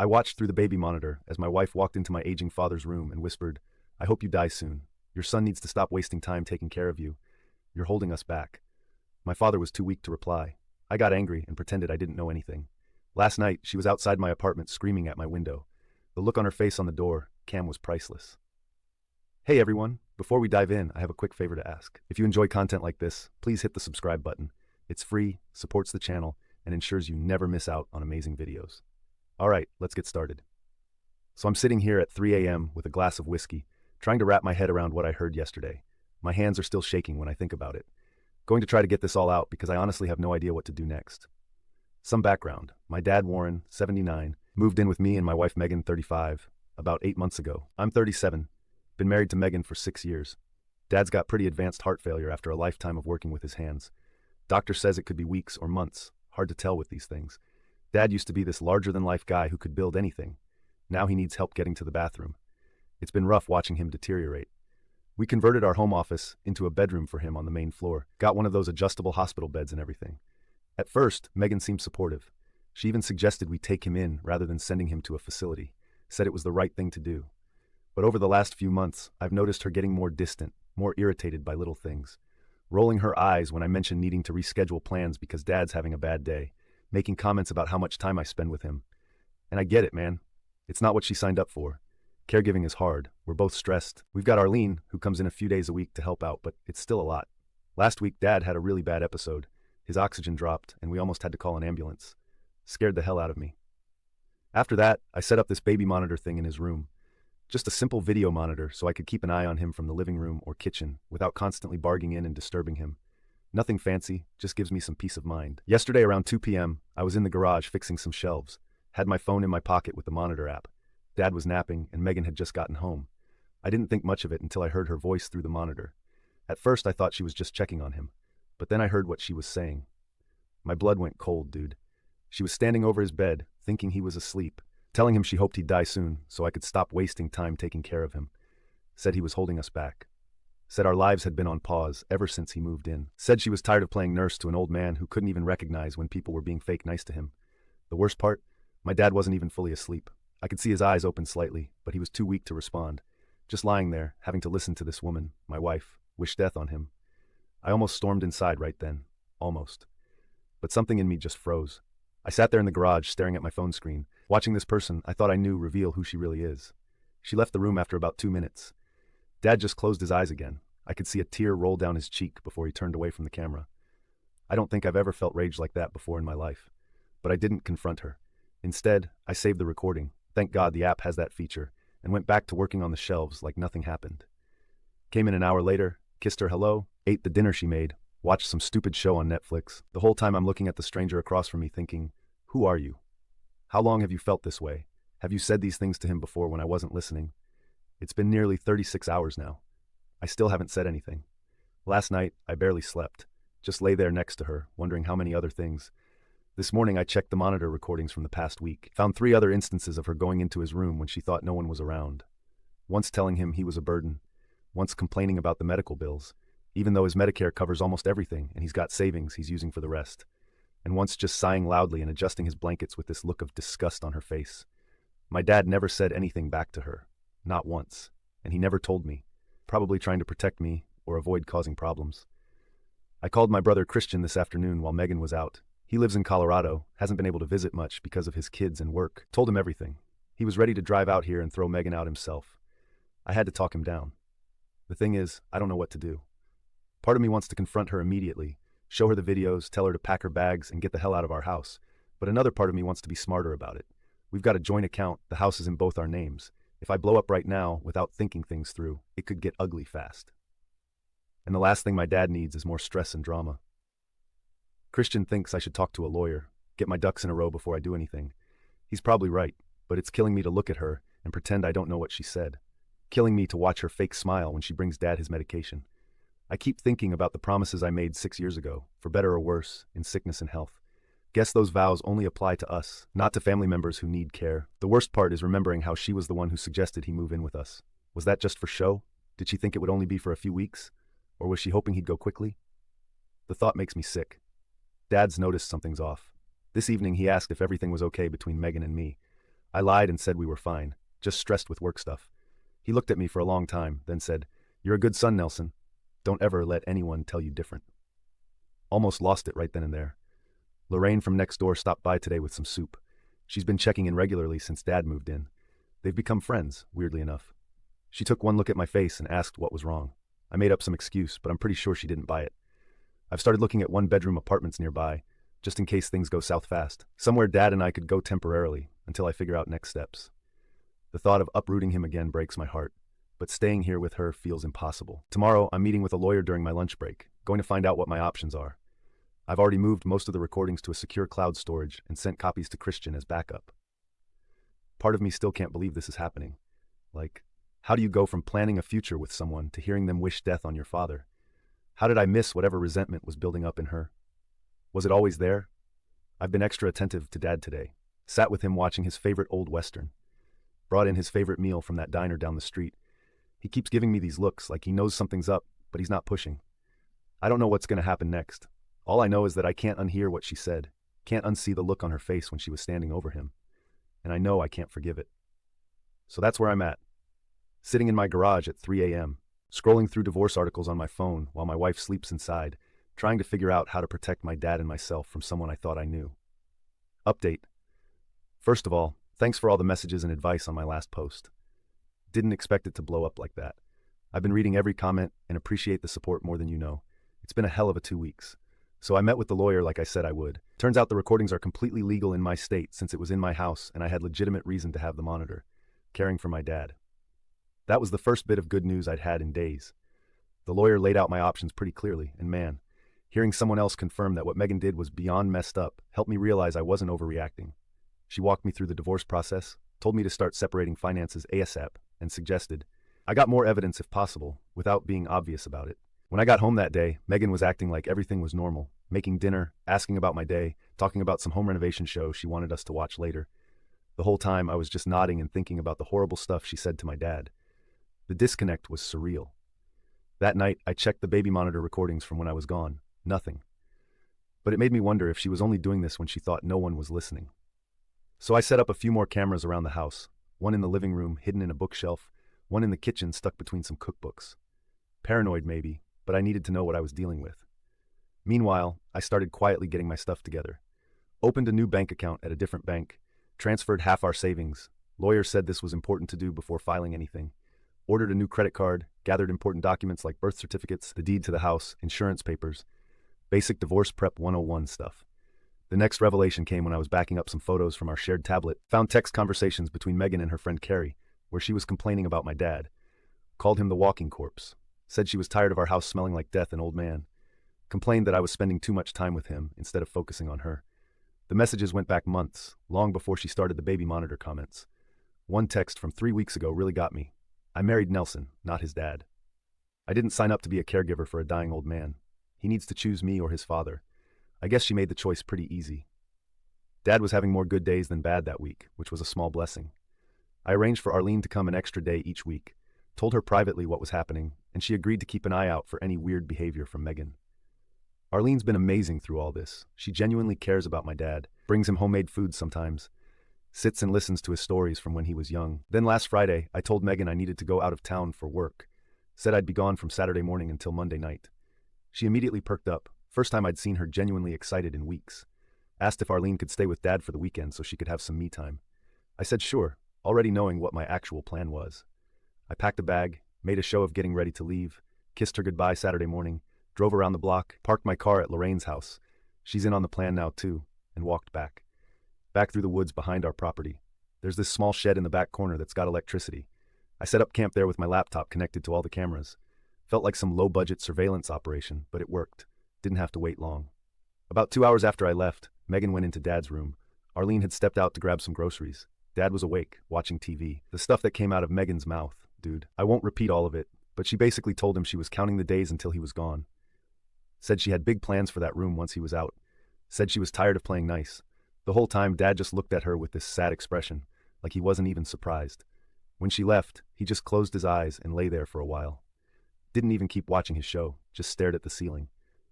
I watched through the baby monitor as my wife walked into my aging father's room and whispered, "I hope you die soon. Your son needs to stop wasting time taking care of you. You're holding us back." My father was too weak to reply. I got angry and pretended I didn't know anything. Last night, she was outside my apartment screaming at my window. The look on her face on the door, Cam, was priceless. Hey everyone, before we dive in, I have a quick favor to ask. If you enjoy content like this, please hit the subscribe button. It's free, supports the channel, and ensures you never miss out on amazing videos. Alright, let's get started. So I'm sitting here at 3 a.m. with a glass of whiskey, trying to wrap my head around what I heard yesterday. My hands are still shaking when I think about it. Going to try to get this all out because I honestly have no idea what to do next. Some background. My dad, Warren, 79, moved in with me and my wife, Megan, 35, about 8 months ago. I'm 37. Been married to Megan for 6 years. Dad's got pretty advanced heart failure after a lifetime of working with his hands. Doctor says it could be weeks or months. Hard to tell with these things. Dad used to be this larger-than-life guy who could build anything. Now he needs help getting to the bathroom. It's been rough watching him deteriorate. We converted our home office into a bedroom for him on the main floor. Got one of those adjustable hospital beds and everything. At first, Megan seemed supportive. She even suggested we take him in rather than sending him to a facility. Said it was the right thing to do. But over the last few months, I've noticed her getting more distant, more irritated by little things. Rolling her eyes when I mention needing to reschedule plans because Dad's having a bad day. Making comments about how much time I spend with him. And I get it, man. It's not what she signed up for. Caregiving is hard. We're both stressed. We've got Arlene, who comes in a few days a week to help out, but it's still a lot. Last week, Dad had a really bad episode. His oxygen dropped, and we almost had to call an ambulance. Scared the hell out of me. After that, I set up this baby monitor thing in his room. Just a simple video monitor so I could keep an eye on him from the living room or kitchen without constantly barging in and disturbing him. Nothing fancy, just gives me some peace of mind. Yesterday around 2 p.m., I was in the garage fixing some shelves. Had my phone in my pocket with the monitor app. Dad was napping and Megan had just gotten home. I didn't think much of it until I heard her voice through the monitor. At first I thought she was just checking on him, but then I heard what she was saying. My blood went cold, dude. She was standing over his bed, thinking he was asleep, telling him she hoped he'd die soon so I could stop wasting time taking care of him. Said he was holding us back. Said our lives had been on pause ever since he moved in. Said she was tired of playing nurse to an old man who couldn't even recognize when people were being fake nice to him. The worst part? My dad wasn't even fully asleep. I could see his eyes open slightly, but he was too weak to respond. Just lying there, having to listen to this woman, my wife, wish death on him. I almost stormed inside right then. Almost. But something in me just froze. I sat there in the garage staring at my phone screen. Watching this person I thought I knew reveal who she really is. She left the room after about 2 minutes. Dad just closed his eyes again. I could see a tear roll down his cheek before he turned away from the camera. I don't think I've ever felt rage like that before in my life. But I didn't confront her. Instead, I saved the recording. Thank God the app has that feature, and went back to working on the shelves like nothing happened. Came in an hour later, kissed her hello, ate the dinner she made, watched some stupid show on Netflix. The whole time I'm looking at the stranger across from me thinking, who are you? How long have you felt this way? Have you said these things to him before when I wasn't listening? It's been nearly 36 hours now. I still haven't said anything. Last night, I barely slept. Just lay there next to her, wondering how many other things. This morning, I checked the monitor recordings from the past week. Found 3 other instances of her going into his room when she thought no one was around. Once telling him he was a burden. Once complaining about the medical bills, even though his Medicare covers almost everything and he's got savings he's using for the rest. And once just sighing loudly and adjusting his blankets with this look of disgust on her face. My dad never said anything back to her. Not once. And he never told me. Probably trying to protect me or avoid causing problems. I called my brother Christian this afternoon while Megan was out. He lives in Colorado, hasn't been able to visit much because of his kids and work. Told him everything. He was ready to drive out here and throw Megan out himself. I had to talk him down. The thing is, I don't know what to do. Part of me wants to confront her immediately, show her the videos, tell her to pack her bags and get the hell out of our house. But another part of me wants to be smarter about it. We've got a joint account, the house is in both our names. If I blow up right now without thinking things through, it could get ugly fast. And the last thing my dad needs is more stress and drama. Christian thinks I should talk to a lawyer, get my ducks in a row before I do anything. He's probably right, but it's killing me to look at her and pretend I don't know what she said. Killing me to watch her fake smile when she brings Dad his medication. I keep thinking about the promises I made 6 years ago, for better or worse, in sickness and health. Guess those vows only apply to us, not to family members who need care. The worst part is remembering how she was the one who suggested he move in with us. Was that just for show? Did she think it would only be for a few weeks? Or was she hoping he'd go quickly? The thought makes me sick. Dad's noticed something's off. This evening he asked if everything was okay between Megan and me. I lied and said we were fine, just stressed with work stuff. He looked at me for a long time, then said, "You're a good son, Nelson. Don't ever let anyone tell you different." Almost lost it right then and there. Lorraine from next door stopped by today with some soup. She's been checking in regularly since Dad moved in. They've become friends, weirdly enough. She took one look at my face and asked what was wrong. I made up some excuse, but I'm pretty sure she didn't buy it. I've started looking at one-bedroom apartments nearby, just in case things go south fast. Somewhere Dad and I could go temporarily, until I figure out next steps. The thought of uprooting him again breaks my heart, but staying here with her feels impossible. Tomorrow, I'm meeting with a lawyer during my lunch break, going to find out what my options are. I've already moved most of the recordings to a secure cloud storage and sent copies to Christian as backup. Part of me still can't believe this is happening. Like, how do you go from planning a future with someone to hearing them wish death on your father? How did I miss whatever resentment was building up in her? Was it always there? I've been extra attentive to Dad today. Sat with him watching his favorite old Western. Brought in his favorite meal from that diner down the street. He keeps giving me these looks like he knows something's up, but he's not pushing. I don't know what's going to happen next. All I know is that I can't unhear what she said, can't unsee the look on her face when she was standing over him. And I know I can't forgive it. So that's where I'm at. Sitting in my garage at 3 a.m., scrolling through divorce articles on my phone while my wife sleeps inside, trying to figure out how to protect my dad and myself from someone I thought I knew. Update. First of all, thanks for all the messages and advice on my last post. Didn't expect it to blow up like that. I've been reading every comment and appreciate the support more than you know. It's been a hell of a 2 weeks. So I met with the lawyer like I said I would. Turns out the recordings are completely legal in my state since it was in my house and I had legitimate reason to have the monitor, caring for my dad. That was the first bit of good news I'd had in days. The lawyer laid out my options pretty clearly, and man, hearing someone else confirm that what Megan did was beyond messed up helped me realize I wasn't overreacting. She walked me through the divorce process, told me to start separating finances ASAP, and suggested I got more evidence if possible, without being obvious about it. When I got home that day, Megan was acting like everything was normal, making dinner, asking about my day, talking about some home renovation show she wanted us to watch later. The whole time I was just nodding and thinking about the horrible stuff she said to my dad. The disconnect was surreal. That night, I checked the baby monitor recordings from when I was gone. Nothing. But it made me wonder if she was only doing this when she thought no one was listening. So I set up a few more cameras around the house, one in the living room hidden in a bookshelf, one in the kitchen stuck between some cookbooks. Paranoid maybe, but I needed to know what I was dealing with. Meanwhile, I started quietly getting my stuff together. Opened a new bank account at a different bank, transferred half our savings. Lawyer said this was important to do before filing anything. Ordered a new credit card, gathered important documents like birth certificates, the deed to the house, insurance papers, basic divorce prep 101 stuff. The next revelation came when I was backing up some photos from our shared tablet, found text conversations between Megan and her friend Carrie, where she was complaining about my dad. Called him the walking corpse. Said she was tired of our house smelling like death and old man. Complained that I was spending too much time with him instead of focusing on her. The messages went back months, long before she started the baby monitor comments. One text from 3 weeks ago really got me. I married Nelson, not his dad. I didn't sign up to be a caregiver for a dying old man. He needs to choose me or his father. I guess she made the choice pretty easy. Dad was having more good days than bad that week, which was a small blessing. I arranged for Arlene to come an extra day each week, told her privately what was happening, and she agreed to keep an eye out for any weird behavior from Megan. Arlene's been amazing through all this. She genuinely cares about my dad, brings him homemade food sometimes, sits and listens to his stories from when he was young. Then last Friday, I told Megan I needed to go out of town for work. Said I'd be gone from Saturday morning until Monday night. She immediately perked up, first time I'd seen her genuinely excited in weeks. Asked if Arlene could stay with Dad for the weekend so she could have some me time. I said sure, already knowing what my actual plan was. I packed a bag, made a show of getting ready to leave, kissed her goodbye Saturday morning, drove around the block, parked my car at Lorraine's house. She's in on the plan now too, and walked back. Back through the woods behind our property. There's this small shed in the back corner that's got electricity. I set up camp there with my laptop connected to all the cameras. Felt like some low-budget surveillance operation, but it worked. Didn't have to wait long. About 2 hours after I left, Megan went into Dad's room. Arlene had stepped out to grab some groceries. Dad was awake, watching TV. The stuff that came out of Megan's mouth, dude. I won't repeat all of it, but she basically told him she was counting the days until he was gone. Said she had big plans for that room once he was out. Said she was tired of playing nice. The whole time, Dad just looked at her with this sad expression, like he wasn't even surprised. When she left, he just closed his eyes and lay there for a while. Didn't even keep watching his show, just stared at the ceiling.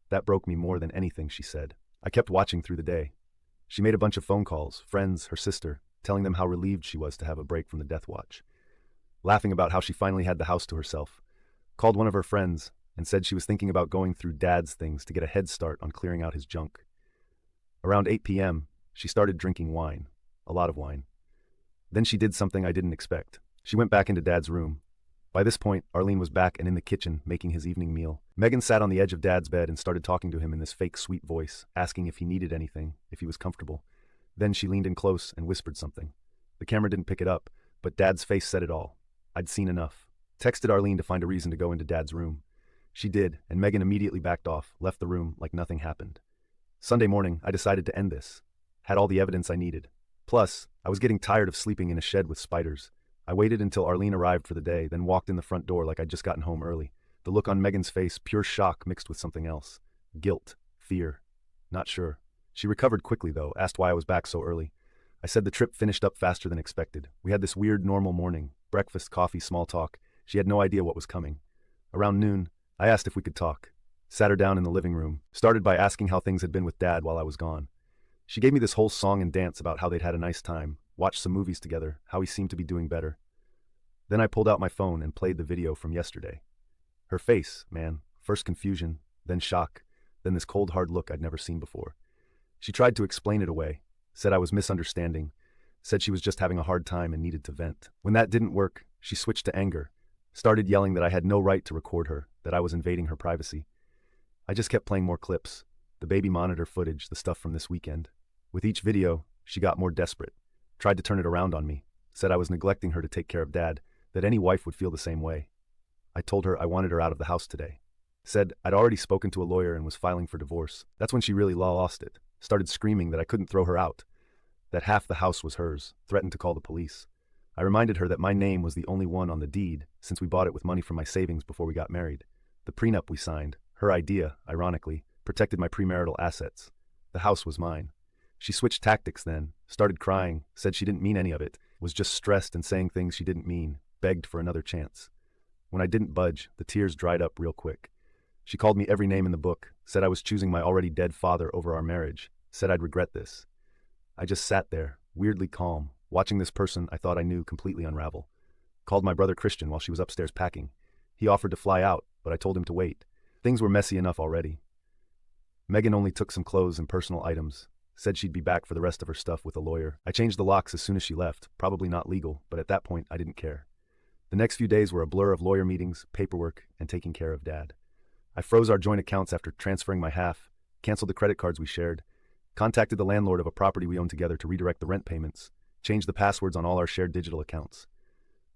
That broke me more than anything, she said. I kept watching through the day. She made a bunch of phone calls, friends, her sister, telling them how relieved she was to have a break from the death watch, laughing about how she finally had the house to herself, called one of her friends and said she was thinking about going through Dad's things to get a head start on clearing out his junk. Around 8 p.m., she started drinking wine, a lot of wine. Then she did something I didn't expect. She went back into Dad's room. By this point, Arlene was back and in the kitchen making his evening meal. Megan sat on the edge of Dad's bed and started talking to him in this fake sweet voice, asking if he needed anything, if he was comfortable. Then she leaned in close and whispered something. The camera didn't pick it up, but Dad's face said it all. I'd seen enough. Texted Arlene to find a reason to go into Dad's room. She did, and Megan immediately backed off, left the room like nothing happened. Sunday morning, I decided to end this. Had all the evidence I needed. Plus, I was getting tired of sleeping in a shed with spiders. I waited until Arlene arrived for the day, then walked in the front door like I'd just gotten home early. The look on Megan's face, pure shock mixed with something else. Guilt. Fear. Not sure. She recovered quickly, though, asked why I was back so early. I said the trip finished up faster than expected. We had this weird normal morning. Breakfast, coffee, small talk. She had no idea what was coming. Around noon, I asked if we could talk. Sat her down in the living room. Started by asking how things had been with Dad while I was gone. She gave me this whole song and dance about how they'd had a nice time, watched some movies together, how he seemed to be doing better. Then I pulled out my phone and played the video from yesterday. Her face, man, first confusion, then shock, then this cold hard look I'd never seen before. She tried to explain it away, said I was misunderstanding, said she was just having a hard time and needed to vent. When that didn't work, she switched to anger, started yelling that I had no right to record her, that I was invading her privacy. I just kept playing more clips, the baby monitor footage, the stuff from this weekend. With each video, she got more desperate, tried to turn it around on me, said I was neglecting her to take care of Dad, that any wife would feel the same way. I told her I wanted her out of the house today. Said I'd already spoken to a lawyer and was filing for divorce. That's when she really lost it, started screaming that I couldn't throw her out, that half the house was hers, threatened to call the police. I reminded her that my name was the only one on the deed since we bought it with money from my savings before we got married. The prenup we signed, her idea, ironically, protected my premarital assets. The house was mine. She switched tactics then, started crying, said she didn't mean any of it, was just stressed and saying things she didn't mean, begged for another chance. When I didn't budge, the tears dried up real quick. She called me every name in the book, said I was choosing my already dead father over our marriage, said I'd regret this. I just sat there, weirdly calm, watching this person I thought I knew completely unravel. Called my brother Christian while she was upstairs packing. He offered to fly out, but I told him to wait. Things were messy enough already. Megan only took some clothes and personal items, said she'd be back for the rest of her stuff with a lawyer. I changed the locks as soon as she left, probably not legal, but at that point I didn't care. The next few days were a blur of lawyer meetings, paperwork, and taking care of Dad. I froze our joint accounts after transferring my half, canceled the credit cards we shared, contacted the landlord of a property we owned together to redirect the rent payments, changed the passwords on all our shared digital accounts.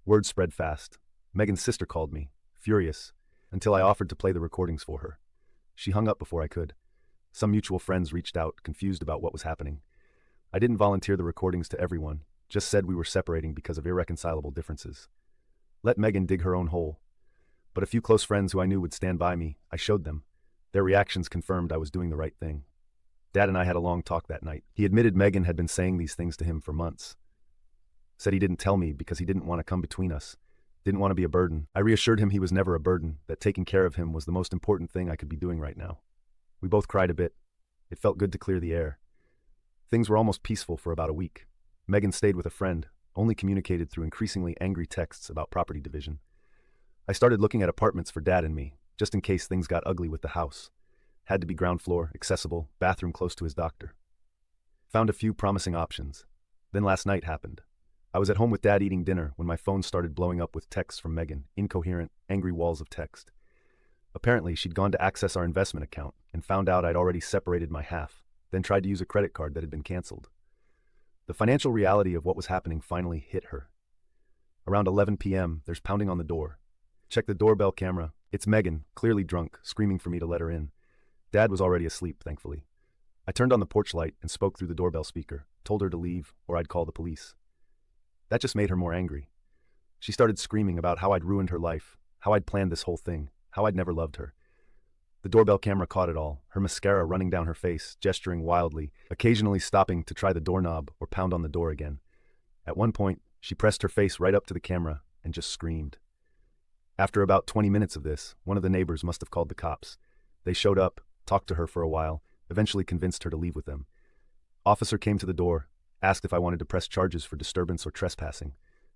Word spread fast. Megan's sister called me, furious, until I offered to play the recordings for her. She hung up before I could. Some mutual friends reached out, confused about what was happening. I didn't volunteer the recordings to everyone, just said we were separating because of irreconcilable differences. Let Megan dig her own hole. But a few close friends who I knew would stand by me, I showed them. Their reactions confirmed I was doing the right thing. Dad and I had a long talk that night. He admitted Megan had been saying these things to him for months. Said he didn't tell me because he didn't want to come between us. Didn't want to be a burden. I reassured him he was never a burden, that taking care of him was the most important thing I could be doing right now. We both cried a bit. It felt good to clear the air. Things were almost peaceful for about a week. Megan stayed with a friend, only communicated through increasingly angry texts about property division. I started looking at apartments for Dad and me, just in case things got ugly with the house. Had to be ground floor, accessible, bathroom close to his doctor. Found a few promising options. Then last night happened. I was at home with Dad eating dinner when my phone started blowing up with texts from Megan, incoherent, angry walls of text. Apparently, she'd gone to access our investment account and found out I'd already separated my half, then tried to use a credit card that had been canceled. The financial reality of what was happening finally hit her. Around 11 p.m., there's pounding on the door. Check the doorbell camera. It's Megan, clearly drunk, screaming for me to let her in. Dad was already asleep, thankfully. I turned on the porch light and spoke through the doorbell speaker, told her to leave or I'd call the police. That just made her more angry. She started screaming about how I'd ruined her life, how I'd planned this whole thing, how I'd never loved her. The doorbell camera caught it all, her mascara running down her face, gesturing wildly, occasionally stopping to try the doorknob or pound on the door again. At one point, she pressed her face right up to the camera and just screamed. After about 20 minutes of this, one of the neighbors must have called the cops. They showed up, talked to her for a while, eventually convinced her to leave with them. Officer came to the door, asked if I wanted to press charges for disturbance or trespassing.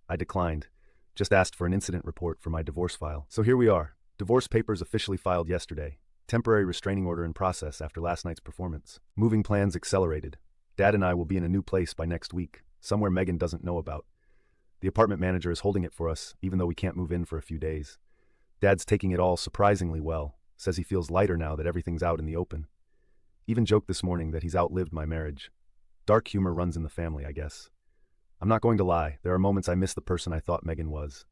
I declined. Just asked for an incident report for my divorce file. So here we are. Divorce papers officially filed yesterday. Temporary restraining order in process after last night's performance. Moving plans accelerated. Dad and I will be in a new place by next week, somewhere Megan doesn't know about. The apartment manager is holding it for us, even though we can't move in for a few days. Dad's taking it all surprisingly well, says he feels lighter now that everything's out in the open. Even joked this morning that he's outlived my marriage. Dark humor runs in the family, I guess. I'm not going to lie, there are moments I miss the person I thought Megan was.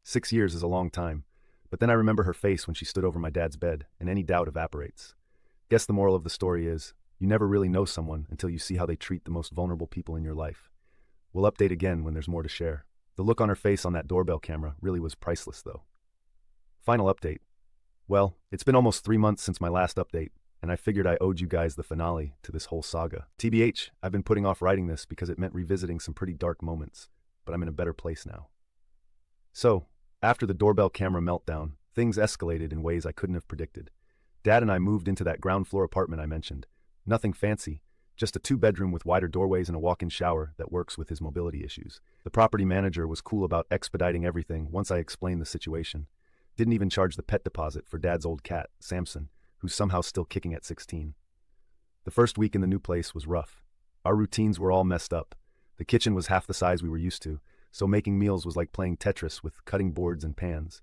6 years is a long time, but then I remember her face when she stood over my dad's bed, and any doubt evaporates. Guess the moral of the story is, you never really know someone until you see how they treat the most vulnerable people in your life. We'll update again when there's more to share. The look on her face on that doorbell camera really was priceless, though. Final update. Well, it's been almost 3 months since my last update, and I figured I owed you guys the finale to this whole saga. TBH, I've been putting off writing this because it meant revisiting some pretty dark moments, but I'm in a better place now. So, after the doorbell camera meltdown, things escalated in ways I couldn't have predicted. Dad and I moved into that ground floor apartment I mentioned. Nothing fancy, just a 2-bedroom with wider doorways and a walk-in shower that works with his mobility issues. The property manager was cool about expediting everything once I explained the situation. Didn't even charge the pet deposit for Dad's old cat, Samson, who's somehow still kicking at 16. The first week in the new place was rough. Our routines were all messed up. The kitchen was half the size we were used to, so making meals was like playing Tetris with cutting boards and pans.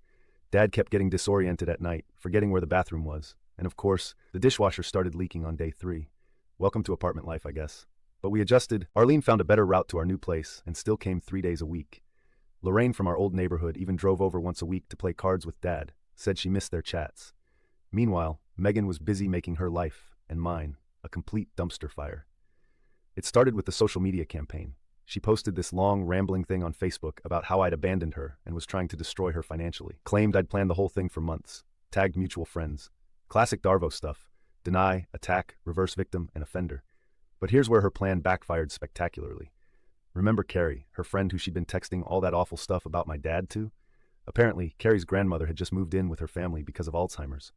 Dad kept getting disoriented at night, forgetting where the bathroom was. And of course, the dishwasher started leaking on day 3. Welcome to apartment life, I guess. But we adjusted. Arlene found a better route to our new place and still came 3 days a week. Lorraine from our old neighborhood even drove over once a week to play cards with Dad, said she missed their chats. Meanwhile, Megan was busy making her life, and mine, a complete dumpster fire. It started with the social media campaign. She posted this long, rambling thing on Facebook about how I'd abandoned her and was trying to destroy her financially. Claimed I'd planned the whole thing for months. Tagged mutual friends. Classic Darvo stuff. Deny, attack, reverse victim, and offender. But here's where her plan backfired spectacularly. Remember Carrie, her friend who she'd been texting all that awful stuff about my dad to? Apparently, Carrie's grandmother had just moved in with her family because of Alzheimer's.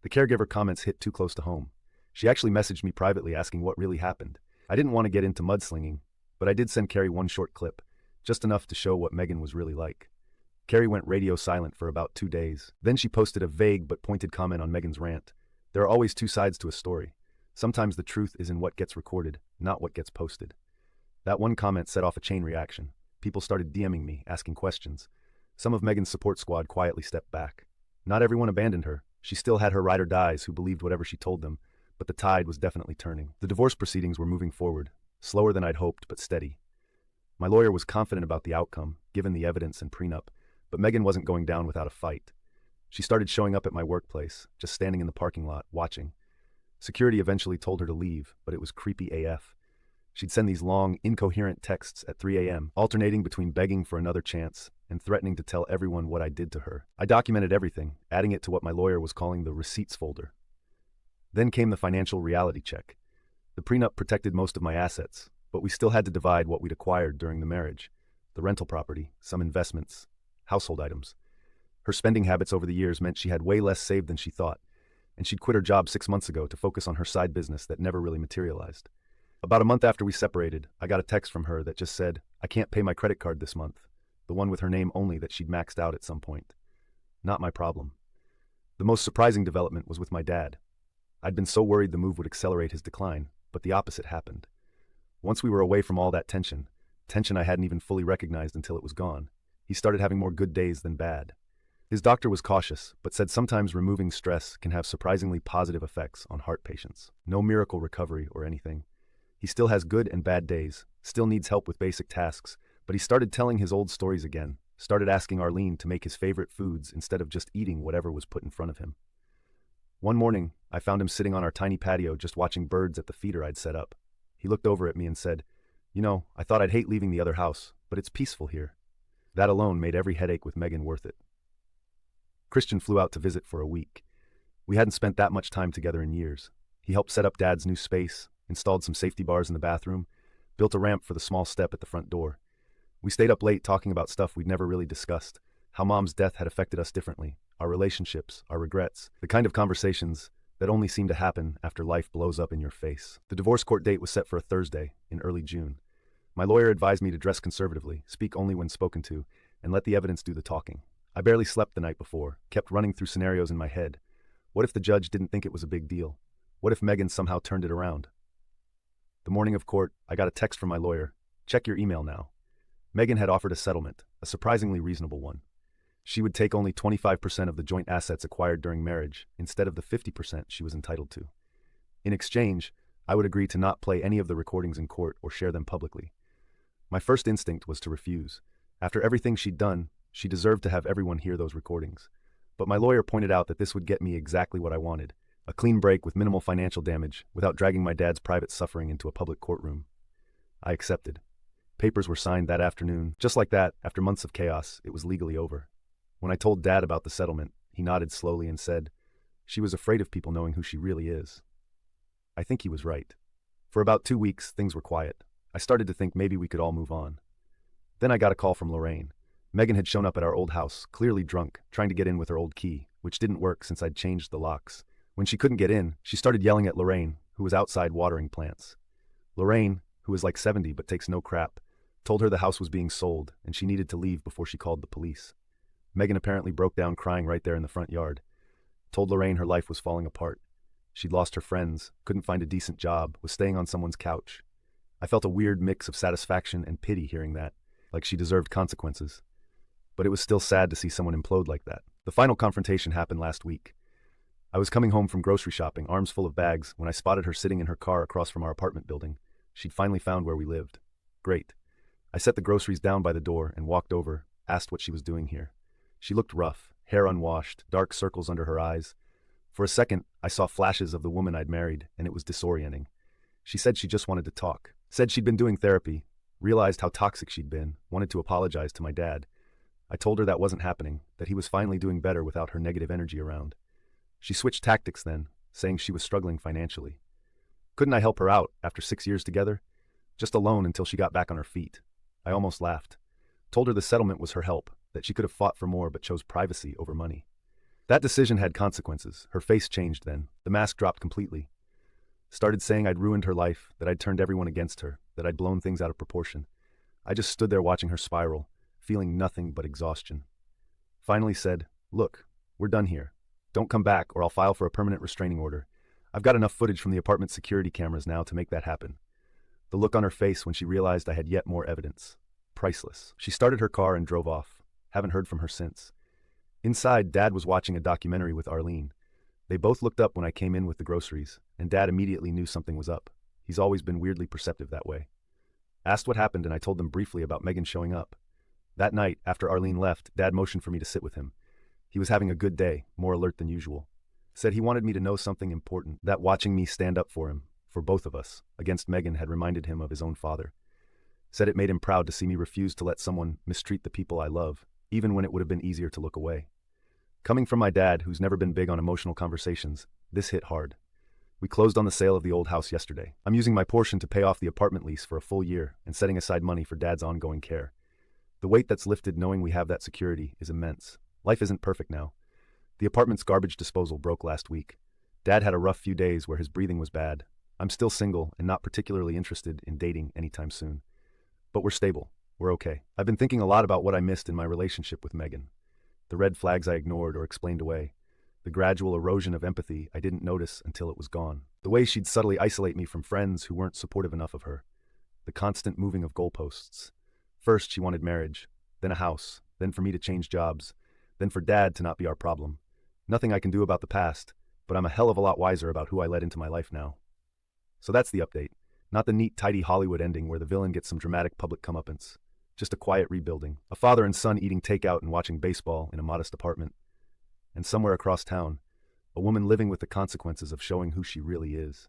The caregiver comments hit too close to home. She actually messaged me privately asking what really happened. I didn't want to get into mudslinging, but I did send Carrie one short clip, just enough to show what Megan was really like. Carrie went radio silent for about 2 days. Then she posted a vague but pointed comment on Megan's rant. There are always 2 sides to a story. Sometimes the truth is in what gets recorded, not what gets posted. That one comment set off a chain reaction. People started DMing me, asking questions. Some of Megan's support squad quietly stepped back. Not everyone abandoned her. She still had her ride or dies who believed whatever she told them, but the tide was definitely turning. The divorce proceedings were moving forward, slower than I'd hoped, but steady. My lawyer was confident about the outcome, given the evidence and prenup, but Megan wasn't going down without a fight. She started showing up at my workplace, just standing in the parking lot, watching. Security eventually told her to leave, but it was creepy AF. She'd send these long, incoherent texts at 3 a.m., alternating between begging for another chance and threatening to tell everyone what I did to her. I documented everything, adding it to what my lawyer was calling the receipts folder. Then came the financial reality check. The prenup protected most of my assets, but we still had to divide what we'd acquired during the marriage. The rental property, some investments, household items. Her spending habits over the years meant she had way less saved than she thought, and she'd quit her job 6 months ago to focus on her side business that never really materialized. About a month after we separated, I got a text from her that just said, "I can't pay my credit card this month," the one with her name only that she'd maxed out at some point. Not my problem. The most surprising development was with my dad. I'd been so worried the move would accelerate his decline, but the opposite happened. Once we were away from all that tension I hadn't even fully recognized until it was gone, he started having more good days than bad. His doctor was cautious, but said sometimes removing stress can have surprisingly positive effects on heart patients. No miracle recovery or anything. He still has good and bad days, still needs help with basic tasks, but he started telling his old stories again, started asking Arlene to make his favorite foods instead of just eating whatever was put in front of him. One morning, I found him sitting on our tiny patio just watching birds at the feeder I'd set up. He looked over at me and said, "You know, I thought I'd hate leaving the other house, but it's peaceful here." That alone made every headache with Megan worth it. Christian flew out to visit for a week. We hadn't spent that much time together in years. He helped set up Dad's new space, installed some safety bars in the bathroom, built a ramp for the small step at the front door. We stayed up late talking about stuff we'd never really discussed, how Mom's death had affected us differently, our relationships, our regrets, the kind of conversations that only seem to happen after life blows up in your face. The divorce court date was set for a Thursday in early June. My lawyer advised me to dress conservatively, speak only when spoken to, and let the evidence do the talking. I barely slept the night before, kept running through scenarios in my head. What if the judge didn't think it was a big deal? What if Megan somehow turned it around? The morning of court, I got a text from my lawyer. Check your email now. Megan had offered a settlement, a surprisingly reasonable one. She would take only 25% of the joint assets acquired during marriage, instead of the 50% she was entitled to. In exchange, I would agree to not play any of the recordings in court or share them publicly. My first instinct was to refuse. After everything she'd done, she deserved to have everyone hear those recordings. But my lawyer pointed out that this would get me exactly what I wanted, a clean break with minimal financial damage without dragging my dad's private suffering into a public courtroom. I accepted. Papers were signed that afternoon. Just like that, after months of chaos, it was legally over. When I told Dad about the settlement, he nodded slowly and said, "She was afraid of people knowing who she really is." I think he was right. For about 2 weeks, things were quiet. I started to think maybe we could all move on. Then I got a call from Lorraine. Megan had shown up at our old house, clearly drunk, trying to get in with her old key, which didn't work since I'd changed the locks. When she couldn't get in, she started yelling at Lorraine, who was outside watering plants. Lorraine, who was like 70 but takes no crap, told her the house was being sold and she needed to leave before she called the police. Megan apparently broke down crying right there in the front yard. Told Lorraine her life was falling apart. She'd lost her friends, couldn't find a decent job, was staying on someone's couch. I felt a weird mix of satisfaction and pity hearing that, like she deserved consequences. But it was still sad to see someone implode like that. The final confrontation happened last week. I was coming home from grocery shopping, arms full of bags, when I spotted her sitting in her car across from our apartment building. She'd finally found where we lived. Great. I set the groceries down by the door and walked over, asked what she was doing here. She looked rough, hair unwashed, dark circles under her eyes. For a second, I saw flashes of the woman I'd married, and it was disorienting. She said she just wanted to talk. Said she'd been doing therapy, realized how toxic she'd been, wanted to apologize to my dad. I told her that wasn't happening, that he was finally doing better without her negative energy around. She switched tactics then, saying she was struggling financially. Couldn't I help her out after 6 years together? Just a loan until she got back on her feet. I almost laughed. Told her the settlement was her help, that she could have fought for more but chose privacy over money. That decision had consequences. Her face changed then. The mask dropped completely. Started saying I'd ruined her life, that I'd turned everyone against her, that I'd blown things out of proportion. I just stood there watching her spiral, feeling nothing but exhaustion. Finally said, "Look, we're done here. Don't come back or I'll file for a permanent restraining order. I've got enough footage from the apartment security cameras now to make that happen." The look on her face when she realized I had yet more evidence. Priceless. She started her car and drove off. Haven't heard from her since. Inside, Dad was watching a documentary with Arlene. They both looked up when I came in with the groceries, and Dad immediately knew something was up. He's always been weirdly perceptive that way. Asked what happened and I told them briefly about Megan showing up. That night, after Arlene left, Dad motioned for me to sit with him. He was having a good day, more alert than usual. Said he wanted me to know something important, that watching me stand up for him, for both of us, against Megan had reminded him of his own father. Said it made him proud to see me refuse to let someone mistreat the people I love, even when it would have been easier to look away. Coming from my dad, who's never been big on emotional conversations, this hit hard. We closed on the sale of the old house yesterday. I'm using my portion to pay off the apartment lease for a full year and setting aside money for Dad's ongoing care. The weight that's lifted knowing we have that security is immense. Life isn't perfect now. The apartment's garbage disposal broke last week. Dad had a rough few days where his breathing was bad. I'm still single and not particularly interested in dating anytime soon. But we're stable. We're okay. I've been thinking a lot about what I missed in my relationship with Megan. The red flags I ignored or explained away. The gradual erosion of empathy I didn't notice until it was gone. The way she'd subtly isolate me from friends who weren't supportive enough of her. The constant moving of goalposts. First, she wanted marriage, then a house, then for me to change jobs, then for Dad to not be our problem. Nothing I can do about the past, but I'm a hell of a lot wiser about who I let into my life now. So that's the update. Not the neat, tidy Hollywood ending where the villain gets some dramatic public comeuppance. Just a quiet rebuilding. A father and son eating takeout and watching baseball in a modest apartment. And somewhere across town, a woman living with the consequences of showing who she really is.